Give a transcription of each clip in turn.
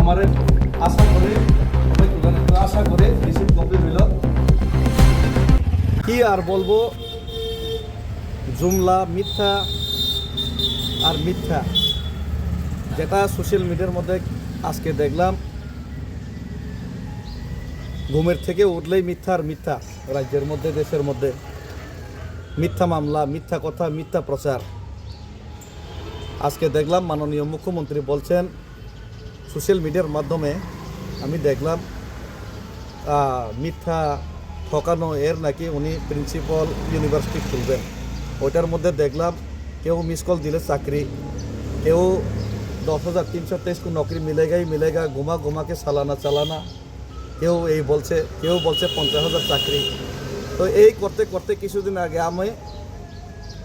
আমার আশা করে আশা করে রিসিভ কপি হইল। কি আর বলবো, জুমলা মিথ্যা আর মিথ্যা, যেটা সোশ্যাল মিডিয়ার মধ্যে আজকে দেখলাম। ঘুমের থেকে উঠলেই মিথ্যা আর মিথ্যা, রাজ্যের মধ্যে দেশের মধ্যে মিথ্যা মামলা, মিথ্যা কথা, মিথ্যা প্রচার। আজকে দেখলাম মাননীয় মুখ্যমন্ত্রী বলছেন সোশ্যাল মিডিয়ার মাধ্যমে, আমি দেখলাম মিথ্যা ঠকানো এর নাকি উনি প্রিন্সিপাল ইউনিভার্সিটি খুলবেন। ওইটার মধ্যে দেখলাম কেউ মিস কল দিলে চাকরি, কেউ 10,323 को नौकरी मिलेगा ही मिलेगा, घुमा घुमा के सालाना चालाना, কেউ এই বলছে, কেউ বলছে 50,000 চাকরি। তো এই করতে করতে কিছুদিন আগে আমি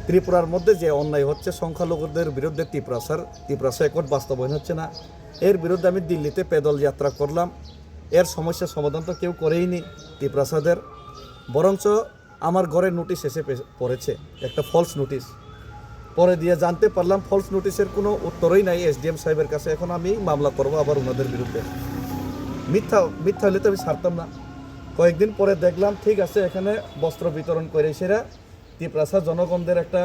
ত্রিপুরার মধ্যে যে অন্যায় হচ্ছে সংখ্যালঘুদের বিরুদ্ধে ত্রিপুরা একট বাস্তবায়ন হচ্ছে না, এর বিরুদ্ধে আমি দিল্লিতে পেদল যাত্রা করলাম। এর সমস্যার সমাধান তো কেউ করেইনি ত্রিপুরাদের, বরঞ্চ আমার ঘরে নোটিশ এসে পড়েছে, একটা ফলস নোটিশ। পরে দিয়ে জানতে পারলাম ফলস নোটিশের কোনো উত্তরই নাই এসডিএম সাহেবের কাছে। এখন আমি মামলা করবো আবার ওনাদের বিরুদ্ধে। মিথ্যা হলে তো আমি ছাড়তাম না। কয়েকদিন পরে দেখলাম ঠিক আছে, এখানে বস্ত্র বিতরণ করে সেরা ত্রিপুরা জনগণদের একটা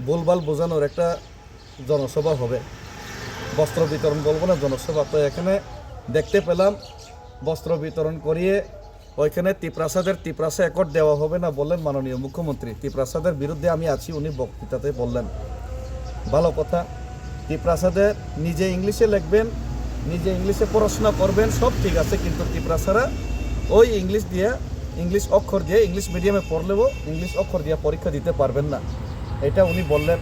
ভুলভাল বোঝানোর একটা জনসভা হবে। বস্ত্র বিতরণ বলবো না, জনসভা। তো এখানে দেখতে পেলাম বস্ত্র বিতরণ করিয়ে ওইখানে ত্রিপুরা একট দেওয়া হবে না বললেন মাননীয় মুখ্যমন্ত্রী। ত্রিপুরা বিরুদ্ধে আমি আছি উনি বক্তৃতাতে বললেন। ভালো কথা, ত্রিপুরা নিজে ইংলিশে লিখবেন, নিজে ইংলিশে পড়াশোনা করবেন, সব ঠিক আছে, কিন্তু ত্রিপুরা ওই ইংলিশ অক্ষর দিয়ে ইংলিশ মিডিয়ামে পড়লেও ইংলিশ অক্ষর দিয়ে পরীক্ষা দিতে পারবেন না, এটা উনি বললেন।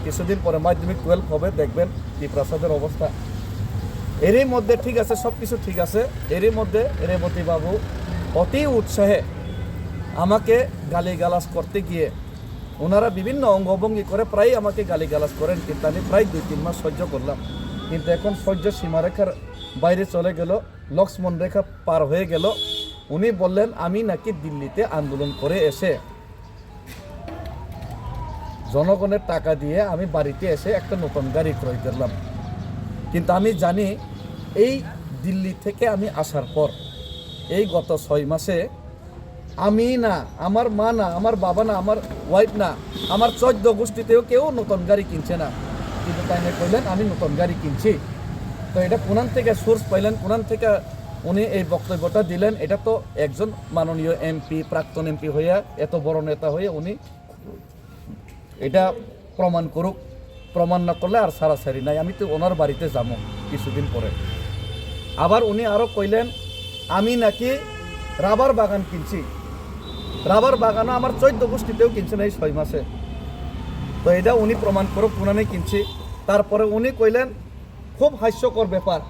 কিছুদিন পরে মাধ্যমিক 12 হবে, দেখবেন ত্রিপুরা অবস্থা। এরই মধ্যে ঠিক আছে, সব কিছু ঠিক আছে, এরই মধ্যে রেবতী বাবু অতি উৎসাহে আমাকে গালিগালাজ করতে গিয়ে ওনারা বিভিন্ন অঙ্গভঙ্গি করে প্রায় আমাকে গালিগালাজ করেন, কিন্তু আমি প্রায় 2-3 মাস সহ্য করলাম। কিন্তু এখন সহ্য সীমারেখার বাইরে চলে গেল, লক্ষ্মণ রেখা পার হয়ে গেল। উনি বললেন আমি নাকি দিল্লিতে আন্দোলন করে এসে জনগণের টাকা দিয়ে আমি বাড়িতে এসে একটা নতুন গাড়ি ক্রয় করলাম। কিন্তু আমি জানি এই দিল্লি থেকে আমি আসার পর এই গত 6 মাসে আমি না, আমার মা না, আমার বাবা না, আমার ওয়াইফ না, আমার 14 গোষ্ঠীতেও কেউ নতুন গাড়ি কিনছে না। কিন্তু তাই না কইলেন আমি নতুন গাড়ি কিনছি। তো এটা কোনান থেকে সোর্স পাইলেন, কোনান থেকে উনি এই বক্তব্যটা দিলেন? এটা তো একজন মাননীয় এমপি, প্রাক্তন এমপি হইয়া, এত বড় নেতা হয়ে উনি এটা প্রমাণ করুক। প্রমাণ না করলে আর সারাসারি নাই। আমি তো ওনার বাড়িতে যাবো কিছুদিন পরে। আবার উনি আরও কইলেন আমি নাকি রাবার বাগান কিনছি। রাবার বাগানও আমার 14 গোষ্ঠীতেও কিনছে না এই 6 মাসে। তো এটা উনি প্রমাণ করুক কোনানে কিনছি। তারপরে উনি কইলেন খুব হাস্যকর ব্যাপার,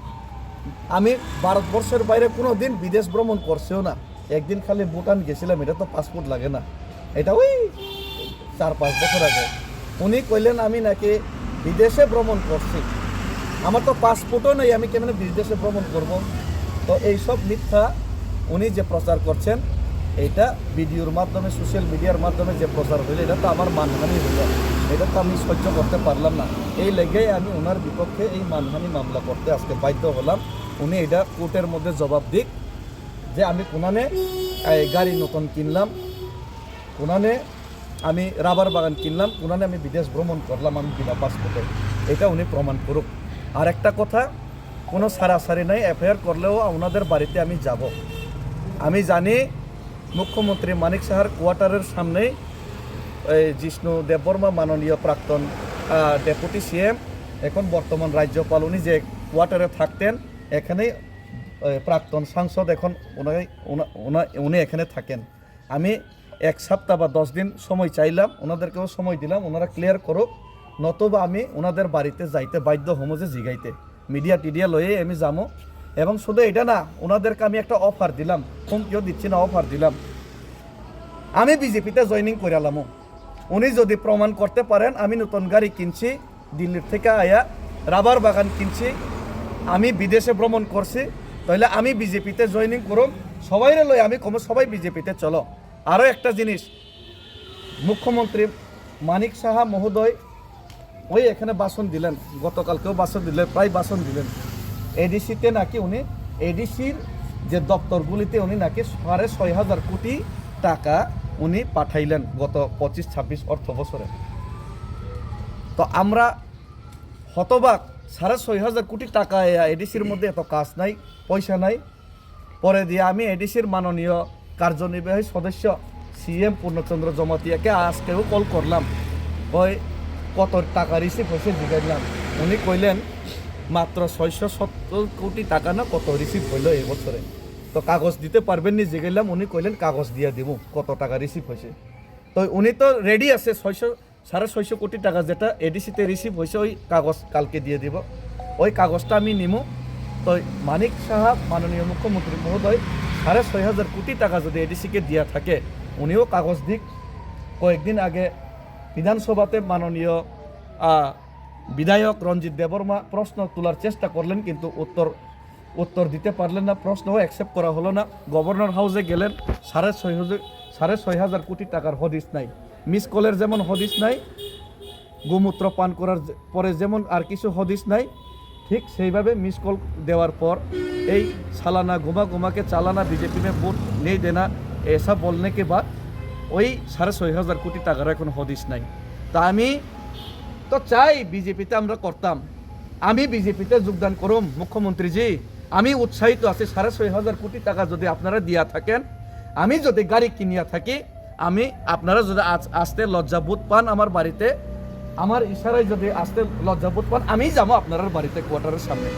আমি ভারতবর্ষের বাইরে কোনো দিন বিদেশ ভ্রমণ করছেও না। একদিন খালি ভুটান গেছিলাম, এটা তো পাসপোর্ট লাগে না, এটা ওই 4-5 বছর আগে। উনি কইলেন আমি নাকি বিদেশে ভ্রমণ করছি। আমার তো পাসপোর্টও নেই, আমি কেমন বিদেশে ভ্রমণ করব? তো এইসব মিথ্যা উনি যে প্রচার করছেন, এইটা ভিডিওর মাধ্যমে, সোশ্যাল মিডিয়ার মাধ্যমে যে প্রচার হইলে এটা তো আমার মানহানি হইল। এটা তো আমি সহ্য করতে পারলাম না। এই লেগেই আমি ওনার বিপক্ষে এই মানহানি মামলা করতে আজকে বাধ্য হলাম। উনি এটা কোর্টের মধ্যে জবাব দিক যে আমি কোনানে গাড়ি নতুন কিনলাম, কোনানে আমি রাবার বাগান কিনলাম, কোনানে আমি বিদেশ ভ্রমণ করলাম আমি বিনা পাসপোর্টে। এটা উনি প্রমাণ করুক। আর একটা কথা, কোনো সারাসারি নাই, এফআইআর করলেও ওনাদের বাড়িতে আমি যাব। আমি জানি মুখ্যমন্ত্রী মানিক সাহার কোয়ার্টারের সামনেই জিষ্ণু দেববর্মা মাননীয় প্রাক্তন ডেপুটি সিএম, এখন বর্তমান রাজ্যপাল, উনি যে কোয়ার্টারে থাকতেন, এখানেই প্রাক্তন সাংসদ, এখন উনি এখানে থাকেন। আমি 1 সপ্তাহ বা 10 দিন সময় চাইলাম, ওনাদেরকেও সময় দিলাম, ওনারা ক্লিয়ার করুক, নতুবা আমি ওনাদের বাড়িতে যাইতে বাধ্য হমো যে জিগাইতে। মিডিয়া লয়ে আমি যাবো। এবং শুধু এটা না, ওনাদেরকে আমি একটা অফার দিলাম, হুমকিও দিচ্ছি না, অফার দিলাম, আমি বিজেপিতে জয়েনিং করালাম। উনি যদি প্রমাণ করতে পারেন আমি নতুন গাড়ি কিনছি, দিল্লির থেকে আয়া রাবার বাগান কিনছি, আমি বিদেশে ভ্রমণ করছি, তাহলে আমি বিজেপিতে জয়েনিং করুম। সবাইরে লই আমি কম, সবাই বিজেপিতে চলো। আরও একটা জিনিস, মুখ্যমন্ত্রী মানিক সাহা মহোদয় ওই এখানে ভাষণ দিলেন, গতকালকেও ভাষণ দিলেন, প্রায় ভাষণ দিলেন। এডিসিতে নাকি উনি এডিসির যে দপ্তরগুলিতে উনি নাকি 6,500 কোটি টাকা উনি পাঠাইলেন গত 25-26 অর্থ বছরে। তো আমরা হতবাক, 6,500 কোটি টাকা এডিসির মধ্যে এত কাজ নাই, পয়সা নাই। পরে দিয়ে আমি এডিসির মাননীয় কার্যনির্বাহী সদস্য CM পূর্ণচন্দ্র জমাতিয়াকে আজকেও কল করলাম, ওই কত টাকা রিসিভ হয়েছে জিজ্ঞাসলাম। উনি কইলেন মাত্র 670 কোটি টাকা না কত রিসিভ হইলো এই বছরে। তো কাগজ দিতে পারবেন নি জিজ্ঞাসলাম, উনি কইলেন কাগজ দিয়ে দিব কত টাকা রিসিভ হয়েছে। তো উনি তো রেডি আছে, 650 কোটি টাকা যেটা এডিসিতে রিসিভ হয়েছে ওই কাগজ কালকে দিয়ে দিব, ওই কাগজটা আমি নিমু। তো মানিক সাহা মাননীয় মুখ্যমন্ত্রী মহোদয় 6,500 কোটি টাকা যদি এডিসিকে দিয়া থাকে, উনিও কাগজ দিক। কয়েকদিন আগে বিধানসভাতে মাননীয় বিধায়ক রঞ্জিত দেববর্মা প্রশ্ন তোলার চেষ্টা করলেন, কিন্তু উত্তর দিতে পারলেন না, প্রশ্নও অ্যাকসেপ্ট করা হলো না। গভর্নর হাউসে গেলেন, 6,500 কোটি টাকার হদিস নাই। মিস কলের যেমন হদিস নাই, গোমূত্র পান করার পরে যেমন আর কিছু হদিস নাই, ঠিক সেইভাবে মিস কল দেওয়ার পর এই সালানা घुमा के चालाना बीजेपी में वोट नहीं देना ऐसा बोलने के बाद ওই 6,500 কোটি টাকার এখন হদিস নাই। তা আমি তো চাই বিজেপিতে আমরা করতাম, আমি বিজেপিতে যোগদান করুম মুখ্যমন্ত্রীজি, আমি উৎসাহিত আছি। 6,500 কোটি টাকা যদি আপনারা দিয়া থাকেন, আমি যদি গাড়ি কিনিয়া থাকি, আমি আপনারা যদি আসতে লজ্জাবোধ পান আমার বাড়িতে, আমার ইশারায় যদি আসতে লজ্জাবোধ পান, আমি যাবো আপনার বাড়িতে কোয়ার্টারের সামনে।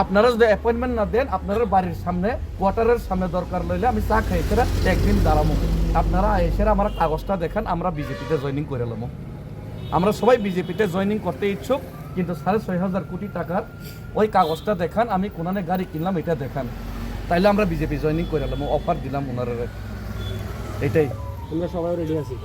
আপনারা যদি অ্যাপয়েন্টমেন্ট না দেন, আপনার বাড়ির সামনে কোয়ার্টারের সামনে দরকার লইলে আমি চা খাইতে একদিন দাঁড়াবো। আপনারা এসে আমার কাগজটা দেখান, আমরা বিজেপিতে জয়েনিং করে নেবো। আমরা সবাই বিজেপিতে জয়েনিং করতে ইচ্ছুক, কিন্তু 6,500 কোটি টাকার ওই কাগজটা দেখান, আমি কোনানে গাড়ি কিনলাম এটা দেখান, তাইলে আমরা বিজেপি জয়েনিং করে নেবো। অফার দিলাম ওনারা, এটাই। আমরা সবাই রেডি আছি।